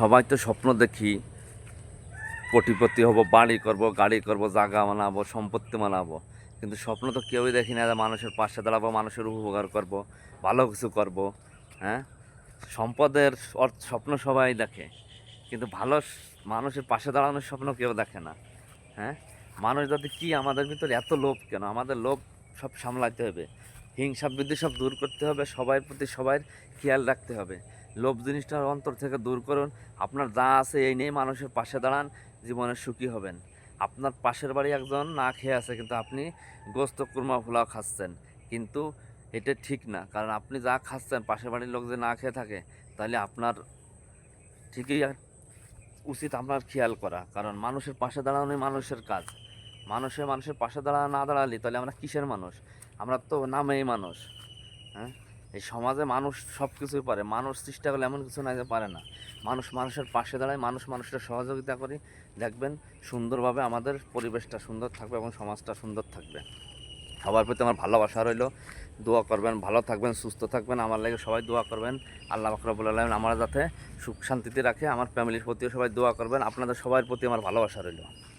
সবাই তো স্বপ্ন দেখি কোটিপতি হব, বাড়ি করব, গাড়ি করব, জায়গা বানাবো, সম্পত্তি বানাবো। কিন্তু স্বপ্ন তো কেউই দেখি না যে মানুষের পাশে দাঁড়াবো, মানুষের উপকার করব, ভালো কিছু করব। হ্যাঁ, সম্পদের স্বপ্ন সবাই দেখে, কিন্তু মানুষের পাশে দাঁড়ানোর স্বপ্ন কেউ দেখে না। হ্যাঁ, মানুষ যদি কি আমাদের ভিতরে এত লোভ কেন? আমাদের লোভ সব সামলাতে হবে, হিংসা বিদ্বেষ সব দূর করতে হবে, সবার প্রতি সবার খেয়াল রাখতে হবে। লোভ জিনিসটার অন্তর থেকে দূর করুন। আপনার যা আছে এই নিয়ে মানুষের পাশে দাঁড়ান, জীবনে সুখী হবেন। আপনার পাশের বাড়ি একজন না খেয়ে আছে, কিন্তু আপনি গোস্ত কুরমা পোলাও খাচ্ছেন, কিন্তু এটা ঠিক না। কারণ আপনি যা খাচ্ছেন, পাশের বাড়ির লোক যে না খেয়ে থাকে, তাহলে আপনার ঠিকই উচিত আপনার খেয়াল করা। কারণ মানুষের পাশে দাঁড়ানোই মানুষের কাজ। মানুষের পাশে না দাঁড়ালে তাহলে আমরা কিসের মানুষ? আমরা তো নামেই মানুষ। হ্যাঁ, এই সমাজে মানুষ সব কিছুই পারে, মানুষ চেষ্টা করলে এমন কিছু না যে পারে না। মানুষের পাশে দাঁড়ায়, মানুষের সহযোগিতা করি, দেখবেন সুন্দরভাবে আমাদের পরিবেশটা সুন্দর থাকবে এবং সমাজটা সুন্দর থাকবে। সবার প্রতি আমার ভালোবাসা রইল। দোয়া করবেন, ভালো থাকবেন, সুস্থ থাকবেন, আমার লাগে সবাই দোয়া করবেন। আল্লাহ পাক রব্বুল আলামিন আমরা যাতে সুখ শান্তিতে রাখে, আমার ফ্যামিলির প্রতিও সবাই দোয়া করবেন। আপনাদের সবার প্রতি আমার ভালোবাসা রইল।